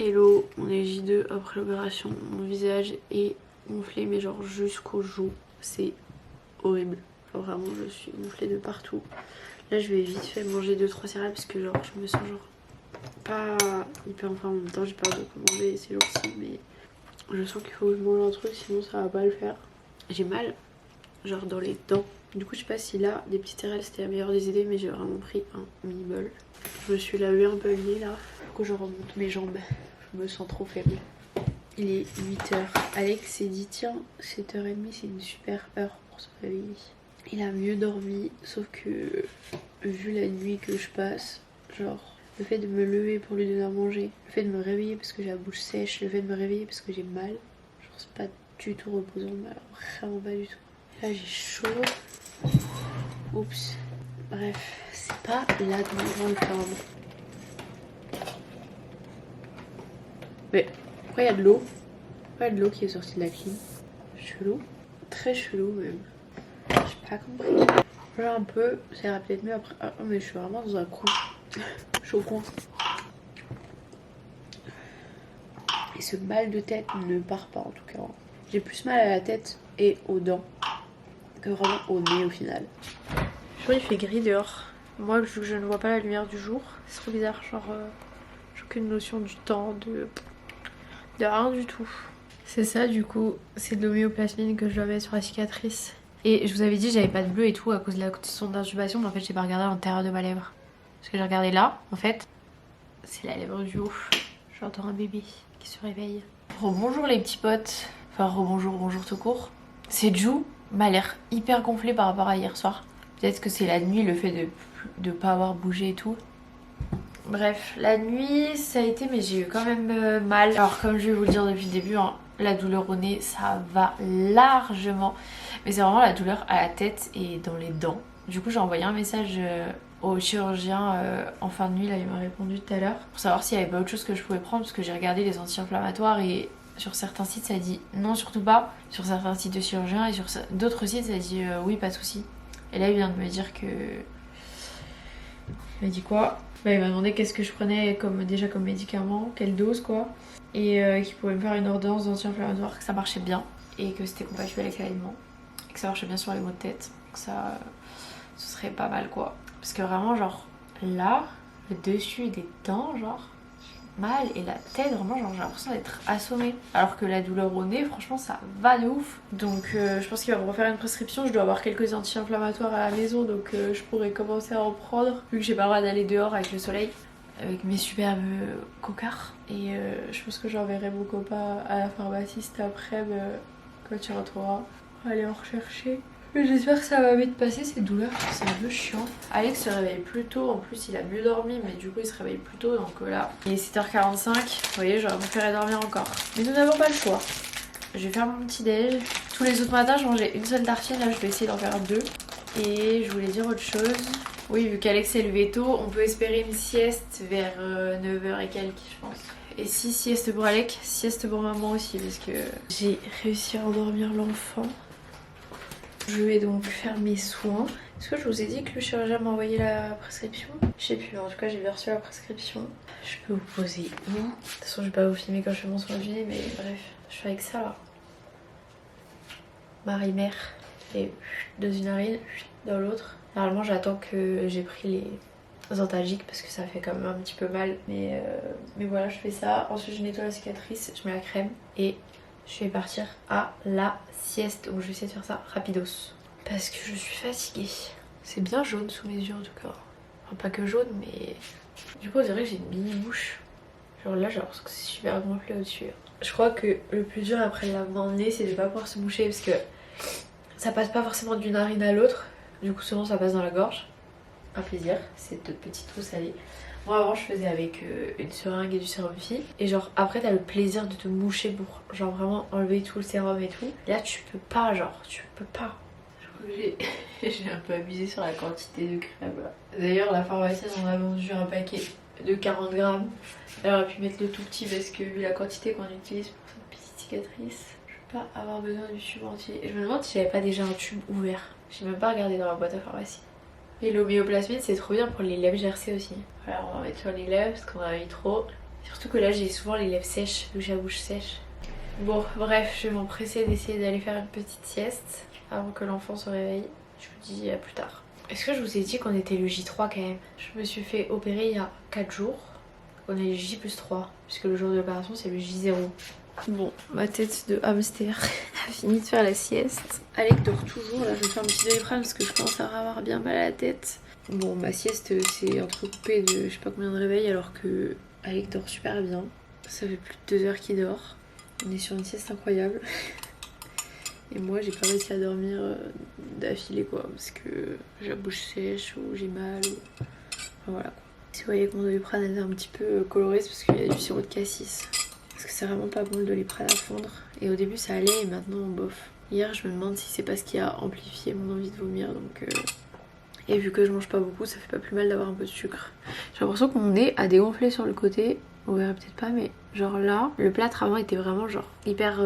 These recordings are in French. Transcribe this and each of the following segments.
Hello, on est J2 après l'opération. Mon visage est gonflé, mais genre jusqu'aux joues. C'est horrible. Genre vraiment, je suis gonflée de partout. Là, je vais vite fait manger 2-3 céréales parce que genre, je me sens genre pas hyper en forme. En même temps, j'ai peur de commander ces jours-ci, mais je sens qu'il faut que je mange un truc, sinon ça va pas le faire. J'ai mal, genre dans les dents. Du coup, je sais pas si là, des petites céréales c'était la meilleure des idées, mais j'ai vraiment pris un mini-bol. Je me suis lavé un peu le nez là. Du coup, je remonte mes jambes. Je me sens trop faible. Il est 8h. Alex s'est dit tiens, 7h30 c'est une super heure pour se réveiller. Il a mieux dormi, sauf que vu la nuit que je passe, genre le fait de me lever pour lui donner à manger, le fait de me réveiller parce que j'ai la bouche sèche, le fait de me réveiller parce que j'ai mal, genre c'est pas du tout reposant, mais alors vraiment pas du tout. Là j'ai chaud. Oups. Bref, c'est pas la grande forme. Mais pourquoi il y a de l'eau? Pourquoi il y a de l'eau qui est sortie de la clim? Chelou. Très chelou même. J'ai pas compris. Là un peu, ça ira peut-être mieux après. Ah mais je suis vraiment dans un coup. Je suis au coin. Et ce mal de tête ne part pas en tout cas. J'ai plus mal à la tête et aux dents que vraiment au nez au final. Je crois qu'il fait gris dehors. Moi vu que je ne vois pas la lumière du jour, c'est trop bizarre. Genre j'ai aucune notion du temps, de rien du tout. C'est ça du coup, c'est de l'homéoplasmine que je dois mettre sur la cicatrice. Et je vous avais dit j'avais pas de bleu et tout à cause de la sonde d'intubation, mais en fait j'ai pas regardé à l'intérieur de ma lèvre. Parce que j'ai regardé là, en fait, c'est la lèvre du haut. J'entends un bébé qui se réveille. Rebonjour les petits potes. Enfin rebonjour, bonjour tout court. C'est Jou m'a l'air hyper gonflée par rapport à hier soir. Peut-être que c'est la nuit, le fait de pas avoir bougé et tout. Bref, la nuit ça a été, mais j'ai eu quand même mal. Alors comme je vais vous le dire depuis le début, hein, la douleur au nez ça va largement. Mais c'est vraiment la douleur à la tête et dans les dents. Du coup j'ai envoyé un message au chirurgien en fin de nuit, là il m'a répondu tout à l'heure. Pour savoir s'il y avait pas autre chose que je pouvais prendre, parce que j'ai regardé les anti-inflammatoires et sur certains sites ça dit non surtout pas. Sur certains sites de chirurgiens et sur d'autres sites ça dit oui pas de souci. Et là il vient de me dire que... Il m'a dit quoi? Bah, il m'a demandé qu'est-ce que je prenais déjà comme médicament, quelle dose quoi. Et qu'il pouvait me faire une ordonnance d'anti-inflammatoire, que ça marchait bien. Et que c'était compatible avec l'aliment. Et que ça marchait bien sur les maux de tête. Donc ça, ce serait pas mal quoi. Parce que vraiment genre là, le dessus des dents genre mal et la tête vraiment genre j'ai l'impression d'être assommée. Alors que la douleur au nez franchement ça va de ouf. Donc je pense qu'il va me refaire une prescription. Je dois avoir quelques anti-inflammatoires à la maison donc je pourrais commencer à en prendre. Vu que j'ai pas le droit d'aller dehors avec le soleil. Avec mes superbes cocards. Et je pense que j'enverrai mon copain à la pharmacie cet après quand tu rentreras. Aller en rechercher. J'espère que ça va vite passer ces douleurs, c'est un peu chiant. Alex se réveille plus tôt, en plus il a mieux dormi, mais du coup il se réveille plus tôt, donc là il est 7h45. Vous voyez, j'aurais préféré dormir encore. Mais nous n'avons pas le choix. Je vais faire mon petit déj. Tous les autres matins je mangeais une seule tartine, là je vais essayer d'en faire deux. Et je voulais dire autre chose. Oui, vu qu'Alex s'est levé tôt, on peut espérer une sieste vers 9h et quelques, je pense. Et si sieste pour Alex, sieste pour maman aussi, parce que j'ai réussi à endormir l'enfant. Je vais donc faire mes soins. Est-ce que je vous ai dit que le chirurgien m'a envoyé la prescription? Je sais plus, mais en tout cas j'ai bien reçu la prescription. Je peux vous poser où? De toute façon je vais pas vous filmer quand je fais mon soin du nez, mais bref, je fais avec ça là. Marie-mère. Et dans une narine, dans l'autre. Normalement j'attends que j'ai pris les antalgiques parce que ça fait quand même un petit peu mal. Mais voilà, je fais ça. Ensuite je nettoie la cicatrice, je mets la crème et je vais partir à la sieste. Donc je vais essayer de faire ça rapidos. Parce que je suis fatiguée. C'est bien jaune sous mes yeux en tout cas. Enfin pas que jaune mais... Du coup on dirait que j'ai une mini bouche. Genre là j'ai l'impression que c'est super gonflé au-dessus. Je crois que le plus dur après le lavement de nez c'est de pas pouvoir se moucher parce que ça passe pas forcément d'une narine à l'autre. Du coup souvent ça passe dans la gorge. Un plaisir, cette petite trousse salée. Moi avant je faisais avec une seringue et du sérum fille. Et genre après t'as le plaisir de te moucher pour genre vraiment enlever tout le sérum et tout. Là tu peux pas, genre tu peux pas. J'ai un peu abusé sur la quantité de crème. D'ailleurs la pharmacienne en a vendu un paquet de 40 grammes. Elle aurait pu mettre le tout petit parce que vu la quantité qu'on utilise pour cette petite cicatrice, je vais pas avoir besoin du tube entier. Et je me demande si j'avais pas déjà un tube ouvert. J'ai même pas regardé dans la boîte à pharmacie. Et l'homéoplasmine c'est trop bien pour les lèvres gercées aussi. Voilà, on va mettre sur les lèvres parce qu'on en a mis trop. Surtout que là j'ai souvent les lèvres sèches, vu que j'ai la bouche sèche. Bon bref, je vais m'empresser d'essayer d'aller faire une petite sieste avant que l'enfant se réveille. Je vous dis à plus tard. Est-ce que je vous ai dit qu'on était le J3 quand même? Je me suis fait opérer il y a 4 jours. On est le J+3, puisque le jour de l'opération c'est le J0. Bon, ma tête de hamster a fini de faire la sieste. Alec dort toujours, là je vais faire un petit Doliprane parce que je commence à avoir bien mal à la tête. Bon, ma sieste c'est entrecoupé de je sais pas combien de réveils alors que Alec dort super bien. Ça fait plus de 2 heures qu'il dort. On est sur une sieste incroyable. Et moi j'ai pas réussi à dormir d'affilée quoi, parce que j'ai la bouche sèche ou j'ai mal ou... Enfin voilà quoi. Si vous voyez que mon Doliprane est un petit peu coloré, c'est parce qu'il y a du sirop de cassis. Parce que c'est vraiment pas bon le Doliprane à fondre. Et au début ça allait et maintenant bof. Hier je me demande si c'est parce qu'il a amplifié mon envie de vomir donc... Et vu que je mange pas beaucoup, ça fait pas plus mal d'avoir un peu de sucre. J'ai l'impression que mon nez a dégonflé sur le côté. Vous verrez peut-être pas mais genre là, le plâtre avant était vraiment genre hyper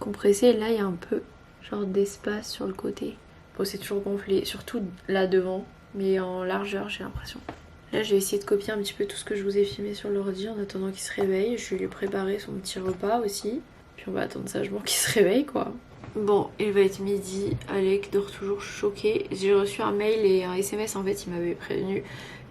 compressé. Et là il y a un peu genre d'espace sur le côté. Bon c'est toujours gonflé, surtout là devant. Mais en largeur j'ai l'impression. Là je vais essayer de copier un petit peu tout ce que je vous ai filmé sur l'ordi en attendant qu'il se réveille. Je vais lui préparer son petit repas aussi. Puis on va attendre sagement qu'il se réveille quoi. Bon, il va être midi, Alec dort toujours choqué. J'ai reçu un mail et un SMS en fait, il m'avait prévenu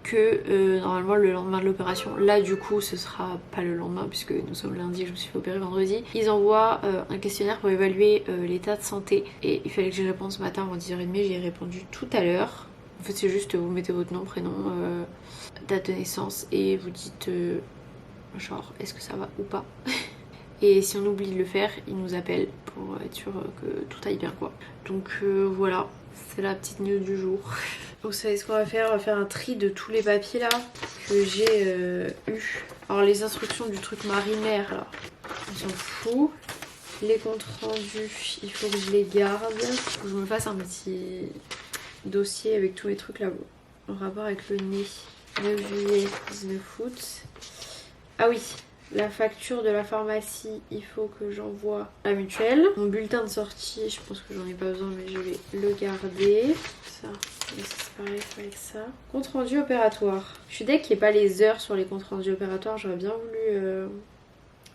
que normalement le lendemain de l'opération, là du coup ce sera pas le lendemain puisque nous sommes lundi et je me suis fait opérer vendredi, ils envoient un questionnaire pour évaluer l'état de santé et il fallait que j'y réponde ce matin avant 10h30, j'y ai répondu tout à l'heure. En fait c'est juste vous mettez votre nom, prénom, date de naissance et vous dites genre est-ce que ça va ou pas. Et si on oublie de le faire, il nous appelle pour être sûr que tout aille bien quoi. Donc voilà, c'est la petite news du jour. Vous savez ce qu'on va faire? On va faire un tri de tous les papiers là que j'ai eu. Alors les instructions du truc marinaire là, on s'en fout. Les comptes rendus, il faut que je les garde. Il faut que je me fasse un petit dossier avec tous les trucs là en rapport avec le nez. 9 juillet, 19 août. Ah oui, la facture de la pharmacie, il faut que j'envoie à la mutuelle. Mon bulletin de sortie, je pense que j'en ai pas besoin mais je vais le garder. Ça, c'est pareil avec ça. Compte rendu opératoire. Je suis dès qu'il n'y ait pas les heures sur les comptes rendus opératoires, j'aurais bien voulu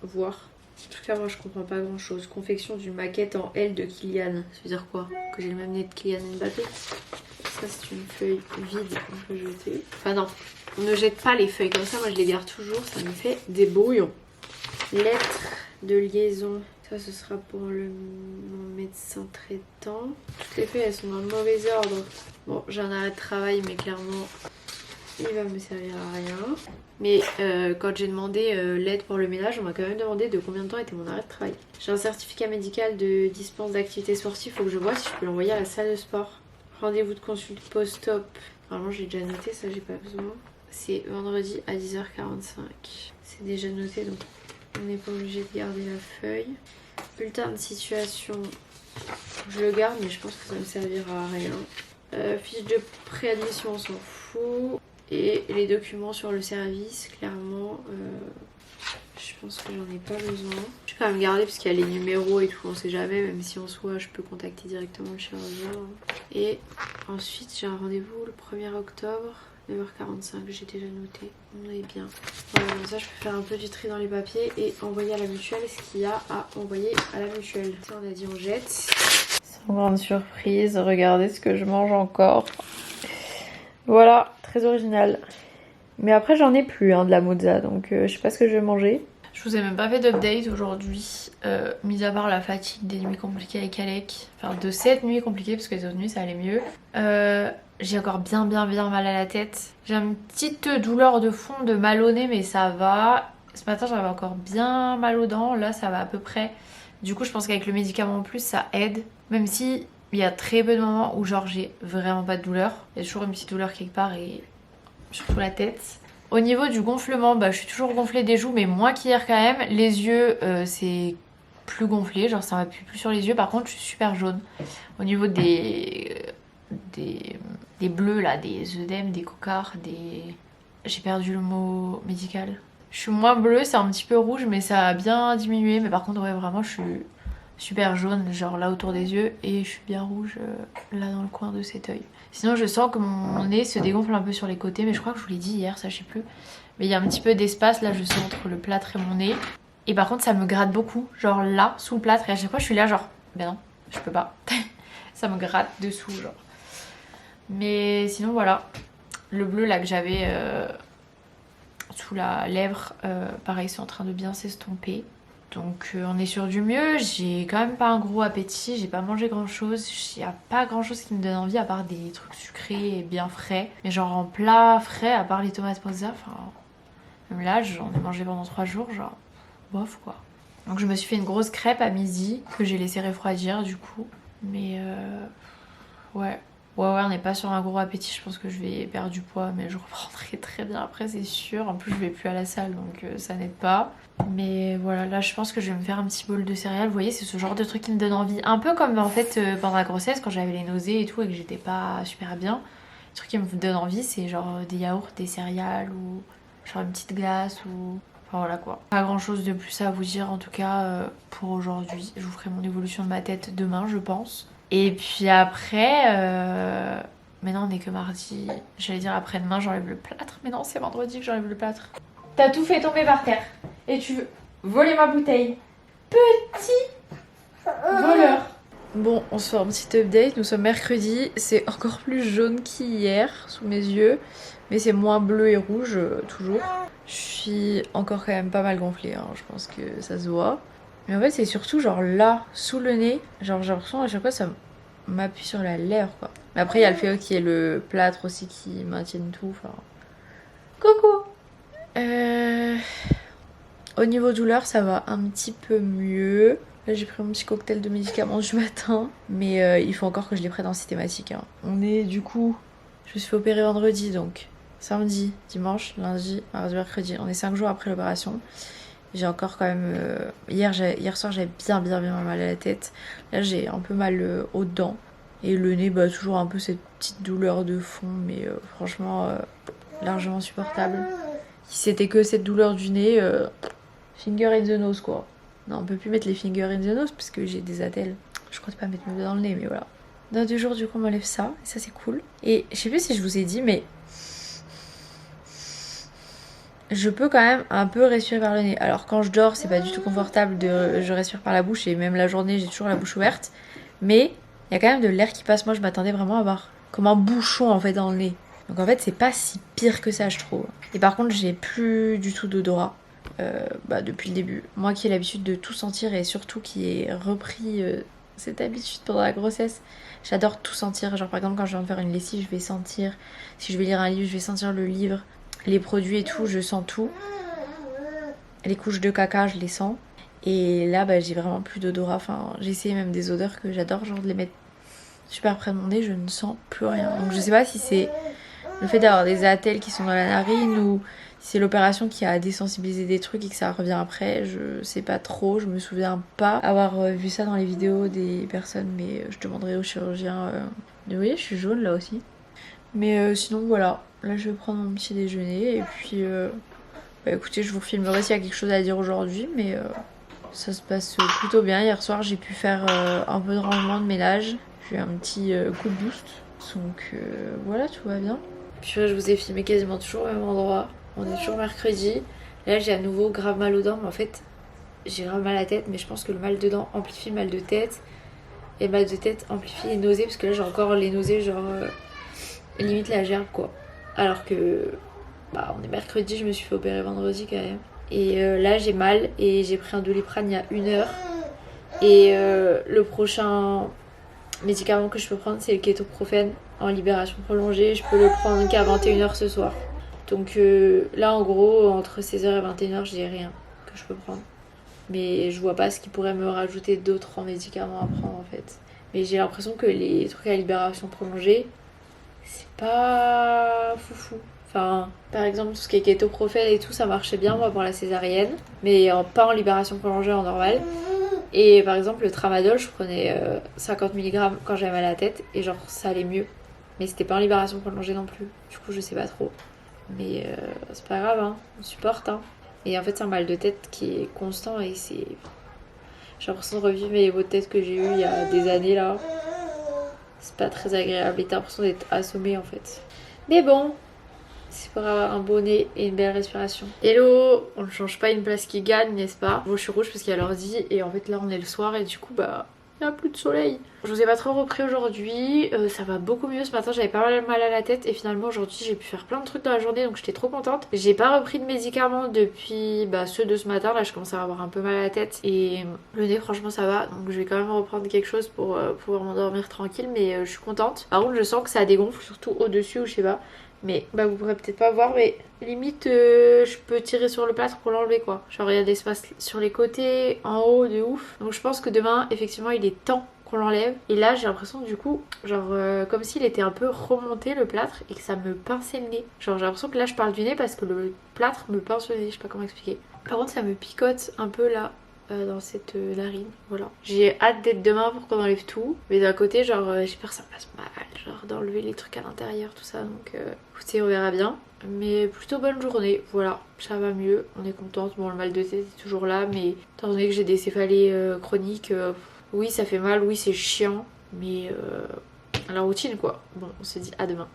voir. En tout cas moi je comprends pas grand chose. Confection d'une maquette en L de Kylian. Ça veut dire quoi? Que j'ai le même nez de Kylian Mbappé? Ça c'est une feuille vide qu'on peut jeter. Enfin non, on ne jette pas les feuilles comme ça, moi je les garde toujours, ça me fait des brouillons. Lettre de liaison, ça ce sera pour mon médecin traitant. Toutes les feuilles elles sont dans le mauvais ordre. Bon j'ai un arrêt de travail mais clairement il va me servir à rien. Mais quand j'ai demandé l'aide pour le ménage, on m'a quand même demandé de combien de temps était mon arrêt de travail. J'ai un certificat médical de dispense d'activité sportive, faut que je vois si je peux l'envoyer à la salle de sport. Rendez-vous de consulte post-op. Normalement j'ai déjà noté, ça j'ai pas besoin. C'est vendredi à 10h45. C'est déjà noté donc on n'est pas obligé de garder la feuille. Bulletin de situation, je le garde mais je pense que ça me servira à rien. Fiche de préadmission, on s'en fout. Et les documents sur le service, clairement, je pense que j'en ai pas besoin. Je vais quand même garder parce qu'il y a les numéros et tout, on sait jamais, même si en soi je peux contacter directement le chirurgien. Et ensuite j'ai un rendez-vous le 1er octobre, 9h45, j'ai déjà noté. On est bien. Voilà, comme ça je peux faire un peu du tri dans les papiers et envoyer à la mutuelle ce qu'il y a à envoyer à la mutuelle. Ça on a dit on jette. Sans grande surprise, regardez ce que je mange encore. Voilà, très original. Mais après j'en ai plus de la mozza, donc je sais pas ce que je vais manger. Je vous ai même pas fait d'update aujourd'hui, mis à part la fatigue des nuits compliquées avec Alec. Enfin de cette nuit compliquée parce que les autres nuits ça allait mieux. J'ai encore bien mal à la tête. J'ai une petite douleur de fond de mal au nez mais ça va. Ce matin j'avais encore bien mal aux dents, là ça va à peu près. Du coup je pense qu'avec le médicament en plus ça aide. Même si il y a très peu de moments où genre j'ai vraiment pas de douleur. Il y a toujours une petite douleur quelque part et surtout la tête. Au niveau du gonflement, je suis toujours gonflée des joues mais moins qu'hier quand même. Les yeux c'est plus gonflé, genre ça m'appuie plus sur les yeux. Par contre je suis super jaune. Au niveau des bleus là, des œdèmes, des cocards, j'ai perdu le mot médical. Je suis moins bleue, c'est un petit peu rouge mais ça a bien diminué. Mais par contre ouais vraiment je suis super jaune, genre là autour des yeux, et je suis bien rouge là dans le coin de cet œil. Sinon je sens que mon nez se dégonfle un peu sur les côtés, mais je crois que je vous l'ai dit hier, ça je sais plus. Mais il y a un petit peu d'espace là, je sens, entre le plâtre et mon nez. Et par contre ça me gratte beaucoup, genre là, sous le plâtre. Et à chaque fois je suis là genre, ben non, je peux pas. Ça me gratte dessous genre. Mais sinon voilà, le bleu là que j'avais sous la lèvre, pareil c'est en train de bien s'estomper. Donc on est sur du mieux, j'ai quand même pas un gros appétit, j'ai pas mangé grand chose, il y a pas grand chose qui me donne envie à part des trucs sucrés et bien frais. Mais genre en plat frais, à part les tomates mozza, enfin même là j'en ai mangé pendant 3 jours, genre bof quoi. Donc je me suis fait une grosse crêpe à midi que j'ai laissé refroidir du coup. Mais ouais, on n'est pas sur un gros appétit, je pense que je vais perdre du poids mais je reprendrai très bien après c'est sûr. En plus je vais plus à la salle donc ça n'aide pas. Mais voilà, là je pense que je vais me faire un petit bol de céréales. Vous voyez, c'est ce genre de truc qui me donne envie. Un peu comme en fait pendant la grossesse quand j'avais les nausées et tout et que j'étais pas super bien. Le truc qui me donne envie c'est genre des yaourts, des céréales ou genre une petite glace ou... Enfin voilà quoi. Pas grand chose de plus à vous dire en tout cas pour aujourd'hui. Je vous ferai mon évolution de ma tête demain je pense. Et puis après... Mais non on est que mardi. J'allais dire après-demain j'enlève le plâtre. Mais non c'est vendredi que j'enlève le plâtre. T'as tout fait tomber par terre. Et tu veux voler ma bouteille. Petit voleur. Bon, on se fait un petit update. Nous sommes mercredi. C'est encore plus jaune qu'hier sous mes yeux. Mais c'est moins bleu et rouge, toujours. Je suis encore quand même pas mal gonflée. Hein. Je pense que ça se voit. Mais en fait, c'est surtout genre là, sous le nez. Genre j'ai l'impression à chaque fois ça m'appuie sur la lèvre quoi. Mais après, il y a le fait qu'il y ait le plâtre aussi qui maintienne tout. Enfin... Coucou. Au niveau douleur, ça va un petit peu mieux. Là, j'ai pris mon petit cocktail de médicaments du matin. Mais il faut encore que je les prenne en systématique. Hein. On est du coup... Je me suis fait opérer vendredi, donc samedi, dimanche, lundi, mardi, mercredi. On est 5 jours après l'opération. J'ai encore quand même... Hier soir, j'avais bien mal à la tête. Là, j'ai un peu mal aux dents. Et le nez, bah toujours un peu cette petite douleur de fond. Mais franchement, largement supportable. Si c'était que cette douleur du nez, finger in the nose quoi. Non, on peut plus mettre les finger in the nose parce que j'ai des attelles. Je crois pas mettre mes doigts dans le nez, mais voilà. Dans 2 jours, du coup, on m'enlève ça. Et ça, c'est cool. Et je sais plus si je vous ai dit, mais je peux quand même un peu respirer par le nez. Alors, quand je dors, c'est pas du tout confortable je respire par la bouche. Et même la journée, j'ai toujours la bouche ouverte. Mais il y a quand même de l'air qui passe. Moi, je m'attendais vraiment à avoir comme un bouchon en fait dans le nez. Donc en fait c'est pas si pire que ça je trouve. Et par contre j'ai plus du tout d'odorat depuis le début. Moi qui ai l'habitude de tout sentir et surtout qui ai repris cette habitude pendant la grossesse. J'adore tout sentir. Genre par exemple quand je viens de faire une lessive je vais sentir. Si je vais lire un livre je vais sentir le livre. Les produits et tout je sens tout. Les couches de caca je les sens. Et là j'ai vraiment plus d'odorat. Enfin j'ai essayé même des odeurs que j'adore. Genre de les mettre super près de mon nez je ne sens plus rien. Donc je sais pas si c'est... le fait d'avoir des attelles qui sont dans la narine ou si c'est l'opération qui a désensibilisé des trucs et que ça revient après, je sais pas trop, je me souviens pas avoir vu ça dans les vidéos des personnes, mais je demanderai au chirurgien. Vous voyez, je suis jaune là aussi. Mais sinon voilà, là je vais prendre mon petit déjeuner et puis écoutez, je vous filmerai s'il y a quelque chose à dire aujourd'hui, mais ça se passe plutôt bien. Hier soir j'ai pu faire un peu de rangement de ménage, j'ai eu un petit coup de boost, donc voilà, tout va bien. Puis je vous ai filmé quasiment toujours au même endroit. On est toujours mercredi. Là j'ai à nouveau grave mal aux dents. Mais en fait j'ai grave mal à la tête. Mais je pense que le mal de dents amplifie le mal de tête. Et le mal de tête amplifie les nausées. Parce que là j'ai encore les nausées genre limite la gerbe quoi. Alors que on est mercredi. Je me suis fait opérer vendredi quand même. Et là j'ai mal. Et j'ai pris un Doliprane il y a 1 heure. Et le prochain médicament que je peux prendre c'est le kétoprophène en libération prolongée. Je peux le prendre qu'à 21h ce soir. Donc là en gros entre 16h et 21h j'ai rien que je peux prendre. Mais je vois pas ce qui pourrait me rajouter d'autres en médicaments à prendre en fait. Mais j'ai l'impression que les trucs à libération prolongée c'est pas foufou. Enfin par exemple tout ce qui est kétoprophène et tout ça marchait bien moi pour la césarienne. Mais pas en libération prolongée en normal. Et par exemple le tramadol je prenais 50 mg quand j'avais mal à la tête et genre ça allait mieux. Mais c'était pas en libération prolongée non plus. Du coup je sais pas trop. Mais c'est pas grave hein, on supporte hein. Et en fait c'est un mal de tête qui est constant et c'est... J'ai l'impression de revivre mes maux de tête que j'ai eu il y a des années là. C'est pas très agréable et t'as l'impression d'être assommée en fait. Mais bon, C'est pour avoir un beau nez et une belle respiration. Hello, on ne change pas une place qui gagne, n'est-ce pas? Bon, je suis rouge parce qu'il y a l'ordi et en fait là on est le soir et du coup bah il n'y a plus de soleil. Je vous ai pas trop repris aujourd'hui, ça va beaucoup mieux ce matin, j'avais pas mal à la tête et finalement aujourd'hui j'ai pu faire plein de trucs dans la journée donc j'étais trop contente. J'ai pas repris de médicaments depuis ceux de ce matin, là je commence à avoir un peu mal à la tête et le nez franchement ça va donc je vais quand même reprendre quelque chose pour pouvoir m'endormir tranquille mais je suis contente. Par contre je sens que ça dégonfle surtout au-dessus ou je sais pas. Mais vous pourrez peut-être pas voir mais limite je peux tirer sur le plâtre pour l'enlever quoi. Genre il y a des espaces sur les côtés, en haut de ouf. Donc je pense que demain effectivement il est temps qu'on l'enlève. Et là j'ai l'impression du coup genre comme s'il était un peu remonté le plâtre et que ça me pinçait le nez. Genre j'ai l'impression que là je parle du nez parce que le plâtre me pince le nez, je sais pas comment expliquer. Par contre ça me picote un peu là. Dans cette narine, voilà. J'ai hâte d'être demain pour qu'on enlève tout. Mais d'un côté, genre, j'ai peur que ça passe mal. Genre, d'enlever les trucs à l'intérieur, tout ça. Donc, écoutez, on verra bien. Mais plutôt bonne journée, voilà. Ça va mieux, on est contente. Bon, le mal de tête est toujours là. Mais étant donné que j'ai des céphalées chroniques, oui, ça fait mal, oui, c'est chiant. Mais la routine, quoi. Bon, on se dit à demain.